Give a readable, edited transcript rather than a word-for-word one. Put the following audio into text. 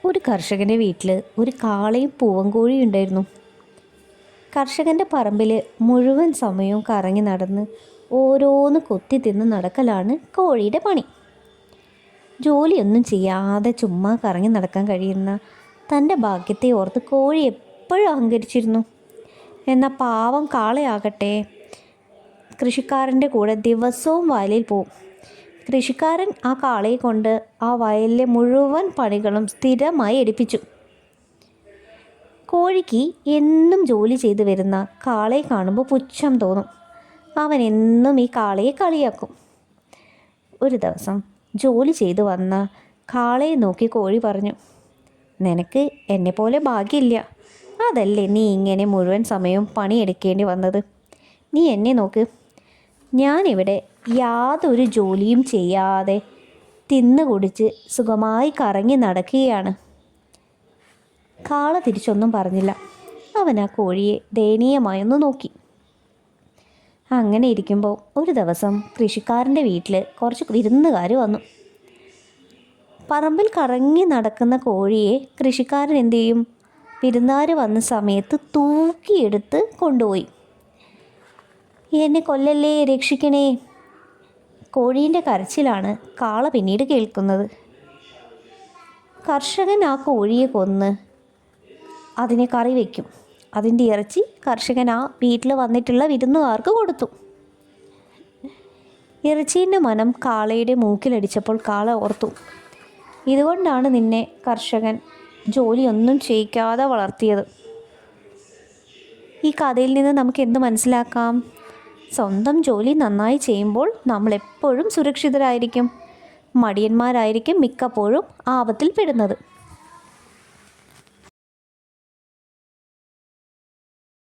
ഒരു കർഷകൻ്റെ വീട്ടിൽ ഒരു കാളയും പൂവൻകോഴിയും ഉണ്ടായിരുന്നു. കർഷകൻ്റെ പറമ്പിൽ മുഴുവൻ സമയവും കറങ്ങി നടന്ന് ഓരോന്ന് കൊത്തി തിന്ന് നടക്കലാണ് കോഴിയുടെ പണി. ജോലിയൊന്നും ചെയ്യാതെ ചുമ്മാ കറങ്ങി നടക്കാൻ കഴിയുന്ന തൻ്റെ ഭാഗ്യത്തെ ഓർത്ത് കോഴി എപ്പോഴും അഹങ്കരിച്ചിരുന്നു. എന്നാൽ പാവം കാളയാകട്ടെ കൃഷിക്കാരൻ്റെ കൂടെ ദിവസവും വയലിൽ പോവും. കൃഷിക്കാരൻ ആ കാളയെ കൊണ്ട് ആ വയലിലെ മുഴുവൻ പണികളും സ്ഥിരമായി എടുപ്പിച്ചു. കോഴിക്ക് എന്നും ജോലി ചെയ്തു വരുന്ന കാളയെ കാണുമ്പോൾ പുച്ഛം തോന്നും. അവൻ എന്നും ഈ കാളയെ കളിയാക്കും. ഒരു ദിവസം ജോലി ചെയ്തു വന്ന കാളയെ നോക്കി കോഴി പറഞ്ഞു, നിനക്ക് എന്നെപ്പോലെ ഭാഗ്യമില്ല, അതല്ലേ നീ ഇങ്ങനെ മുഴുവൻ സമയവും പണിയെടുക്കേണ്ടി വന്നത്. നീ എന്നെ നോക്ക്, ഞാനിവിടെ യാതൊരു ജോലിയും ചെയ്യാതെ തിന്നു കുടിച്ച് സുഖമായി കറങ്ങി നടക്കുകയാണ്. കാള തിരിച്ചൊന്നും പറഞ്ഞില്ല. അവൻ ആ കോഴിയെ ദയനീയമായൊന്ന് നോക്കി. അങ്ങനെ ഇരിക്കുമ്പോൾ ഒരു ദിവസം കൃഷിക്കാരൻ്റെ വീട്ടിൽ കുറച്ച് വിരുന്നുകാർ വന്നു. പറമ്പിൽ കറങ്ങി നടക്കുന്ന കോഴിയെ കൃഷിക്കാരൻ എന്തു ചെയ്യും? വിരുന്നുകാർ വന്ന സമയത്ത് തൂക്കിയെടുത്ത് കൊണ്ടുപോയി. എന്നെ കൊല്ലല്ലേ, രക്ഷിക്കണേ! കോഴീൻ്റെ കരച്ചിലാണ് കാള പിന്നീട് കേൾക്കുന്നത്. കർഷകൻ ആ കോഴിയെ കൊന്ന് അതിനെ കറി വയ്ക്കും. അതിൻ്റെ ഇറച്ചി കർഷകൻ ആ വീട്ടിൽ വന്നിട്ടുള്ള വിരുന്നുകാർക്ക് കൊടുത്തു. ഇറച്ചീൻ്റെ മനം കാളയുടെ മൂക്കിലടിച്ചപ്പോൾ കാള ഓർത്തു, ഇതുകൊണ്ടാണ് നിന്നെ കർഷകൻ ജോലിയൊന്നും ചെയ്യിക്കാതെ വളർത്തിയത്. ഈ കഥയിൽ നിന്ന് നമുക്ക് എന്ത് മനസ്സിലാക്കാം? സ്വന്തം ജോലി നന്നായി ചെയ്യുമ്പോൾ നമ്മളെപ്പോഴും സുരക്ഷിതരായിരിക്കും. മടിയന്മാരായിരിക്കും മിക്കപ്പോഴും ആപത്തിൽ പെടുന്നത്.